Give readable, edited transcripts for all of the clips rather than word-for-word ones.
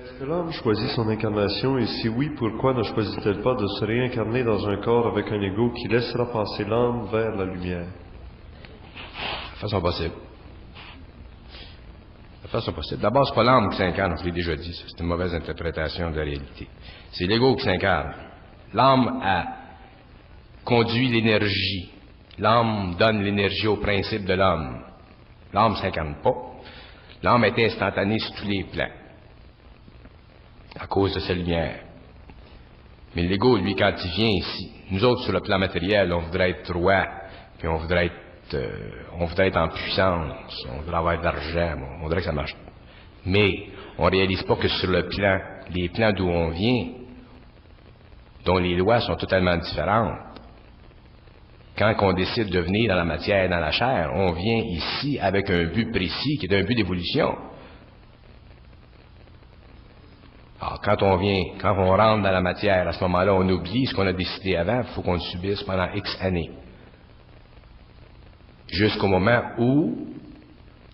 Est-ce que l'âme choisit son incarnation et si oui, pourquoi ne choisit-elle pas de se réincarner dans un corps avec un ego qui laissera passer l'âme vers la lumière? De façon possible. De façon possible. D'abord, c'est pas l'âme qui s'incarne, je l'ai déjà dit, ça, c'est une mauvaise interprétation de la réalité. C'est l'ego qui s'incarne. L'âme a conduit l'énergie. L'âme donne l'énergie au principe de l'homme. L'âme ne s'incarne pas. L'âme est instantanée sur tous les plans, à cause de sa lumière. Mais l'ego, lui, quand il vient ici, nous autres, sur le plan matériel, on voudrait être roi, puis on voudrait être en puissance, on voudrait avoir de l'argent, on voudrait que ça marche. Mais on ne réalise pas que sur le plan, les plans d'où on vient, dont les lois sont totalement différentes, quand on décide de venir dans la matière et dans la chair, on vient ici avec un but précis, qui est un but d'évolution. Alors, quand on rentre dans la matière, à ce moment-là, on oublie ce qu'on a décidé avant, il faut qu'on le subisse pendant X années. Jusqu'au moment où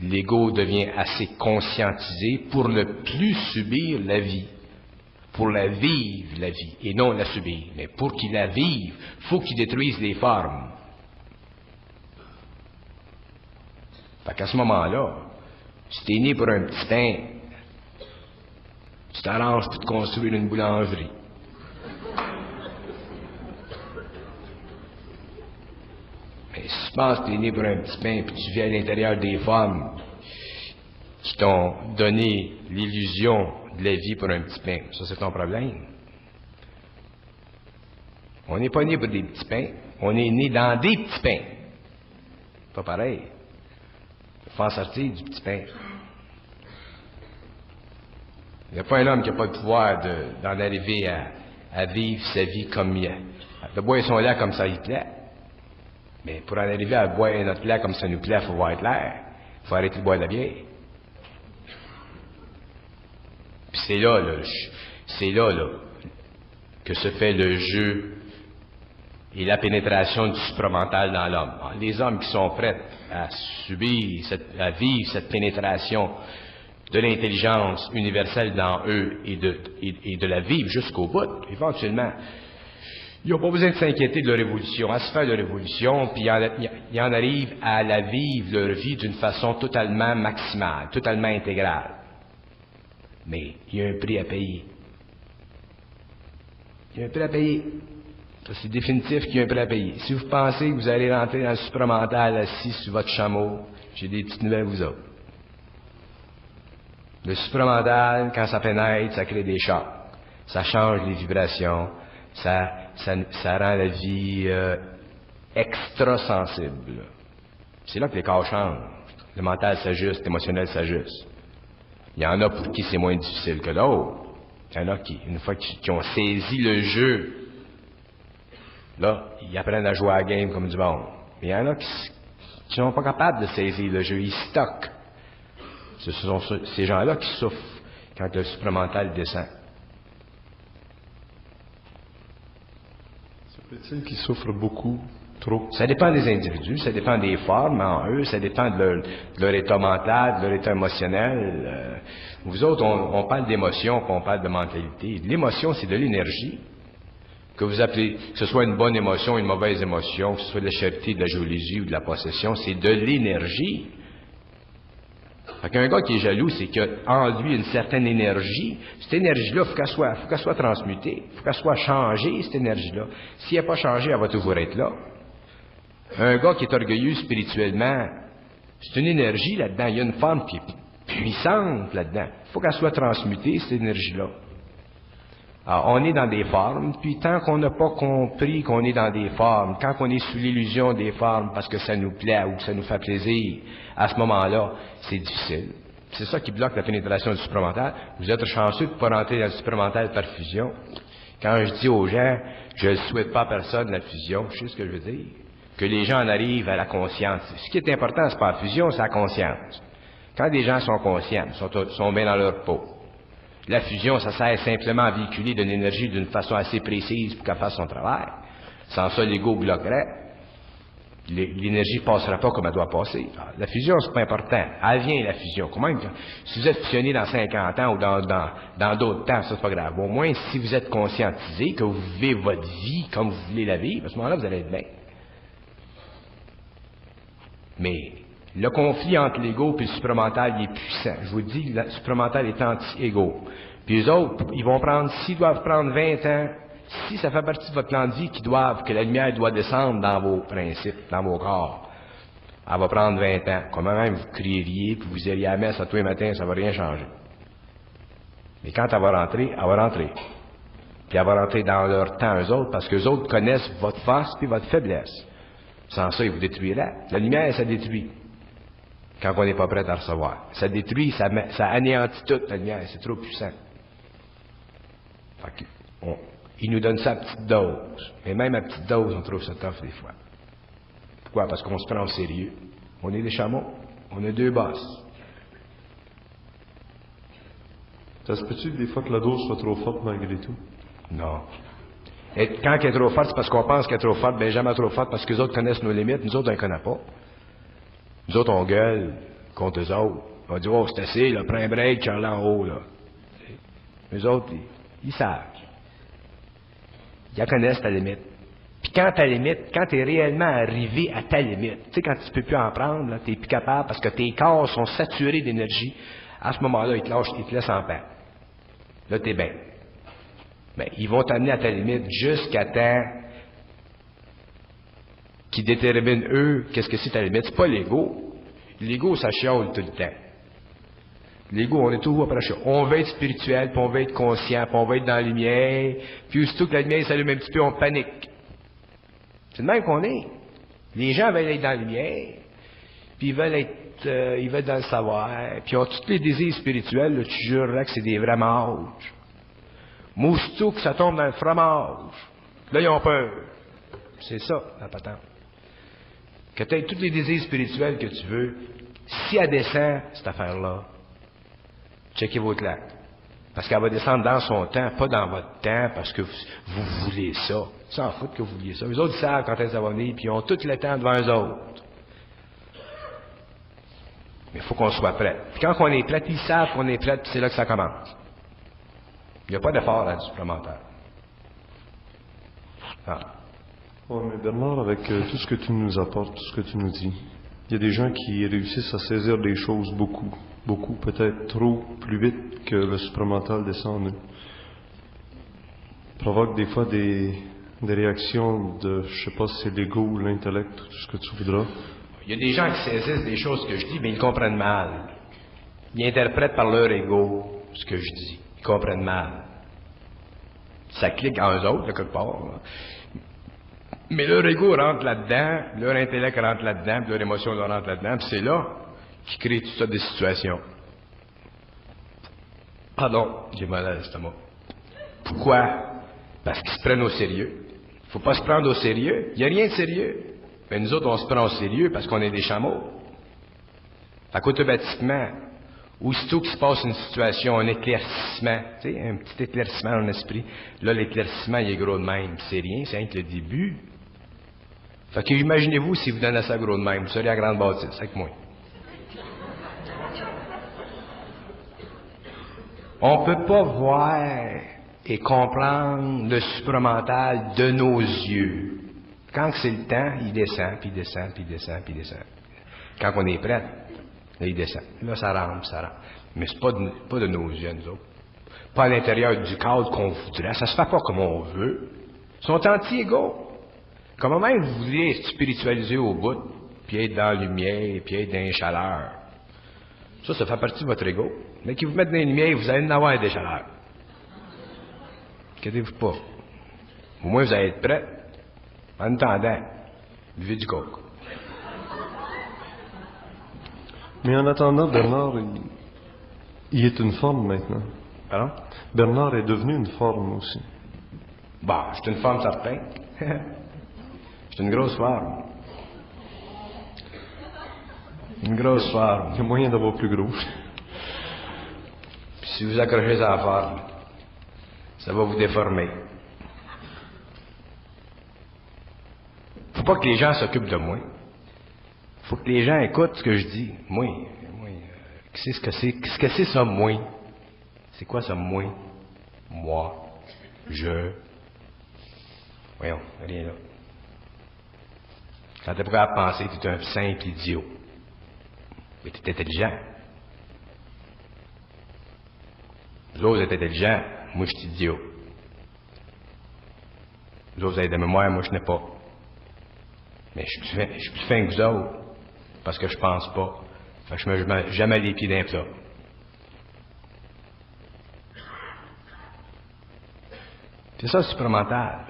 l'ego devient assez conscientisé pour ne plus subir la vie, pour la vivre, la vie, et non la subir. Mais pour qu'il la vive, il faut qu'il détruise les formes. Fait qu'à ce moment-là, si t'es né pour un petit pain, tu t'arranges pour te construire une boulangerie. Mais si tu penses que tu es né pour un petit pain, puis tu vis à l'intérieur des femmes qui t'ont donné l'illusion de la vie pour un petit pain, ça c'est ton problème. On n'est pas né pour des petits pains, on est né dans des petits pains. Pas pareil. Il faut en sortir du petit pain. Il n'y a pas un homme qui n'a pas le pouvoir d'en arriver à vivre sa vie comme il est. De boire son lait comme ça lui plaît. Mais pour en arriver à boire notre lait comme ça nous plaît, il faut boire de l'air. Il faut arrêter de boire de la bière. Puis c'est là, que se fait le jeu et la pénétration du supramental dans l'homme. Alors, les hommes qui sont prêts à à vivre cette pénétration de l'intelligence universelle dans eux et de la vivre jusqu'au bout, éventuellement, ils n'ont pas besoin de s'inquiéter de leur évolution, à se faire leur évolution, puis ils en arrivent à la vivre, leur vie, d'une façon totalement maximale, totalement intégrale. Mais il y a un prix à payer. Il y a un prix à payer. Ça, c'est définitif qu'il y a un prix à payer. Si vous pensez que vous allez rentrer dans le supramental assis sur votre chameau, j'ai des petites nouvelles à vous autres. Le supramental, quand ça pénètre, ça crée des chocs. Ça change les vibrations. Ça rend la vie extra sensible. C'est là que les corps changent. Le mental s'ajuste, l'émotionnel s'ajuste. Il y en a pour qui c'est moins difficile que d'autres. Il y en a qui, une fois qu'ils ont saisi le jeu, là, ils apprennent à jouer à la game comme du monde. Mais il y en a qui ne sont pas capables de saisir le jeu, ils stockent. Ce sont ces gens-là qui souffrent quand le supramental descend. Se peut-il qu'ils souffrent beaucoup, trop? Ça dépend des individus, ça dépend des formes en eux, ça dépend de leur état mental, de leur état émotionnel. Vous autres, on parle d'émotion, puis on parle de mentalité. L'émotion, c'est de l'énergie. Que vous appelez, que ce soit une bonne émotion, une mauvaise émotion, que ce soit de la charité, de la jalousie ou de la possession, c'est de l'énergie. Fait qu'un gars qui est jaloux, c'est qu'en lui une certaine énergie. Cette énergie-là, faut qu'elle soit transmutée, faut qu'elle soit changée, cette énergie-là. Si elle n'est pas changée, elle va toujours être là. Un gars qui est orgueilleux spirituellement, c'est une énergie là-dedans. Il y a une forme qui est puissante là-dedans. Il faut qu'elle soit transmutée, cette énergie-là. Alors, on est dans des formes, puis tant qu'on n'a pas compris qu'on est dans des formes, quand on est sous l'illusion des formes parce que ça nous plaît ou que ça nous fait plaisir, à ce moment-là, c'est difficile. C'est ça qui bloque la pénétration du supramental. Vous êtes chanceux de ne pas rentrer dans le supramental par fusion. Quand je dis aux gens, je ne souhaite pas à personne la fusion, je sais ce que je veux dire. Que les gens en arrivent à la conscience. Ce qui est important, c'est pas la fusion, c'est la conscience. Quand des gens sont conscients, sont bien dans leur peau, la fusion, ça sert simplement à véhiculer de l'énergie d'une façon assez précise pour qu'elle fasse son travail. Sans ça, l'ego bloquerait. l'énergie ne passera pas comme elle doit passer. Alors, la fusion, c'est pas important. Elle vient, la fusion. Si vous êtes fusionné dans 50 ans ou dans d'autres temps, ça, c'est pas grave. Au moins, si vous êtes conscientisé, que vous vivez votre vie comme vous voulez la vivre, à ce moment-là, vous allez être bien. Mais le conflit entre l'ego et le supramental, il est puissant. Je vous dis, le supramental est anti-égo. Puis les autres, ils vont prendre, s'ils doivent prendre 20 ans, si ça fait partie de votre plan de vie que la lumière doit descendre dans vos principes, dans vos corps, elle va prendre 20 ans. Comment même vous crieriez, puis vous iriez à la messe à tous les matins, ça ne va rien changer. Mais quand elle va rentrer, elle va rentrer. Puis elle va rentrer dans leur temps, eux autres, parce qu'eux autres connaissent votre force puis votre faiblesse. Sans ça, ils vous détruiraient. La lumière, ça détruit. Quand on n'est pas prêt à recevoir. Ça détruit, ça anéantit toute la lumière. C'est trop puissant. Fait il nous donne ça à petite dose. Mais même à petite dose, on trouve ça tough des fois. Pourquoi? Parce qu'on se prend au sérieux. On est des chameaux. On a 2 bosses. Ça se peut-tu des fois que la dose soit trop forte malgré tout? Non. Et quand elle est trop forte, c'est parce qu'on pense qu'elle est trop forte, bien jamais trop forte, parce que les autres connaissent nos limites, nous autres, on ne connaît pas. Nous autres, on gueule contre eux autres. On dit, oh, c'est assez, là, prends un break, Charles en haut, là. Eux autres, ils savent. Ils connaissent ta limite. Puis quand ta limite, quand tu es réellement arrivé à ta limite, tu sais, quand tu ne peux plus en prendre, tu n'es plus capable parce que tes corps sont saturés d'énergie, à ce moment-là, ils te lâchent, ils te laissent en paix. Là, tu es bien. Mais ils vont t'amener à ta limite jusqu'à temps qu'ils déterminent, eux, qu'est-ce que c'est ta limite. C'est pas l'ego. L'ego, ça chiale tout le temps. L'ego, on est toujours après ça. On veut être spirituel, puis on veut être conscient, puis on veut être dans la lumière, puis aussitôt que la lumière s'allume un petit peu, on panique. C'est de même qu'on est. Les gens veulent être dans la lumière, puis ils veulent dans le savoir, puis ils ont tous les désirs spirituels, là, tu jurerais que c'est des vrais mages. Mais aussitôt que ça tombe dans le fromage, là, ils ont peur. C'est ça, la patente. Que tu aies tous les désirs spirituels que tu veux, si elle descend, cette affaire-là, checkez votre lac. Parce qu'elle va descendre dans son temps, pas dans votre temps, parce que vous voulez ça. Ils s'en foutent que vous vouliez ça. Les autres savent quand elles vont venir, puis ils ont tout le temps devant eux autres. Mais il faut qu'on soit prêt. Puis quand on est prêt, ils savent qu'on est prêt, puis c'est là que ça commence. Il n'y a pas d'effort là, supplémentaire. Ah. Oui, mais Bernard, avec tout ce que tu nous apportes, tout ce que tu nous dis, il y a des gens qui réussissent à saisir des choses beaucoup, peut-être trop, plus vite que le supramental descend en eux. Provoque des fois des réactions de, je sais pas si c'est l'ego ou l'intellect, tout ce que tu voudras. Il y a des gens qui saisissent des choses que je dis, mais ils comprennent mal. Ils interprètent par leur ego ce que je dis. Ils comprennent mal. Ça clique en eux autres, là, quelque part. Là. Mais leur ego rentre là-dedans, leur intellect rentre là-dedans, puis leur émotion rentre là-dedans, puis c'est là qu'ils créent toutes sortes de situations. Pardon, j'ai mal à l'estomac. Pourquoi? Parce qu'ils se prennent au sérieux. Il ne faut pas se prendre au sérieux. Il n'y a rien de sérieux. Mais nous autres, on se prend au sérieux parce qu'on est des chameaux. Fait qu'automatiquement, aussitôt qu'il se passe une situation, un éclaircissement, tu sais, un petit éclaircissement dans l'esprit, là, l'éclaircissement, il est gros de même. C'est rien, c'est rien que le début. Fait que imaginez-vous si vous donnez ça gros de même, vous seriez à grande bâtisse, avec moi. On ne peut pas voir et comprendre le supramental de nos yeux. Quand c'est le temps, il descend, puis il descend, puis il descend, puis il descend. Quand on est prêt, là, il descend. Là, ça rentre. Mais c'est pas de nos yeux, nous autres. Pas à l'intérieur du cadre qu'on voudrait. Ça se fait pas comme on veut. Ils sont anti-égaux. Comment même vous voulez être spiritualisé au bout, puis être dans la lumière, puis être dans les chaleurs. Ça fait partie de votre ego. Mais qu'ils vous mettent dans les lumières, vous allez en avoir des chaleurs. Inquiétez-vous pas. Au moins, vous allez être prêts. En attendant, buvez du coke. Mais en attendant, Bernard, il est une forme maintenant. Pardon? Bernard est devenu une forme aussi. Bon, je suis une forme certaine. Je suis une grosse forme. Une grosse forme. Il y a moyen d'avoir plus gros. Puis si vous accrochez à la forme, ça va vous déformer. Faut pas que les gens s'occupent de moi. faut que les gens écoutent ce que je dis. Moi, qu'est-ce que c'est ça, moi? C'est quoi ça, moi? Moi, je. Voyons, rien là. Quand tu es prêt à penser, tu es un simple idiot. Mais tu es intelligent. Vous autres êtes intelligents, moi je suis idiot. Vous autres avez de mémoire, moi je n'ai pas. Mais je suis plus fin que vous autres, parce que je pense pas. Fait que je me mets jamais les pieds d'un plat. C'est ça, supramental.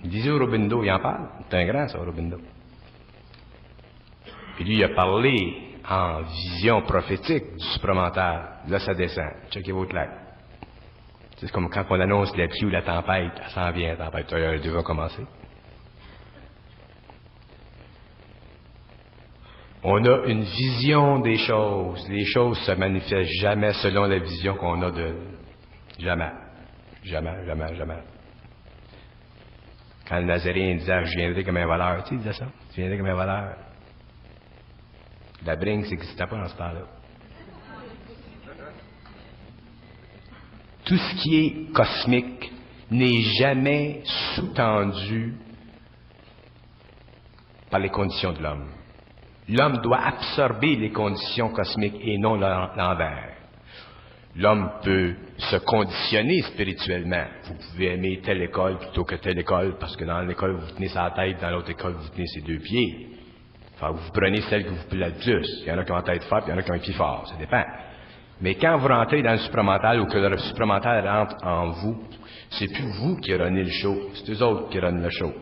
Il disait Aurobindo, il en parle. C'est un grand, ça, Aurobindo. Puis lui, il a parlé en vision prophétique du supramental. Là, ça descend. Checkez votre lac. C'est comme quand on annonce la pluie ou la tempête. Ça s'en vient, la tempête. Elle va commencer. On a une vision des choses. Les choses se manifestent jamais selon la vision qu'on a d'eux. Jamais. Jamais, jamais, jamais. Quand le Nazaréen disait « Je viendrai comme un voleur », tu sais, il disait ça. « Je viendrai comme un voleur ». La bringue, ça n'existait pas dans ce temps-là. Tout ce qui est cosmique n'est jamais sous-tendu par les conditions de l'homme. L'homme doit absorber les conditions cosmiques et non l'envers. L'homme peut se conditionner spirituellement. Vous pouvez aimer telle école plutôt que telle école, parce que dans l'école, vous tenez sa tête, dans l'autre école, vous tenez ses deux pieds. Enfin, vous prenez celle que vous plaît le plus. Il y en a qui ont la tête forte, il y en a qui ont les pieds forts. Ça dépend. Mais quand vous rentrez dans le supramental ou que le supramental rentre en vous, c'est plus vous qui runnez le show, c'est eux autres qui runnent le show.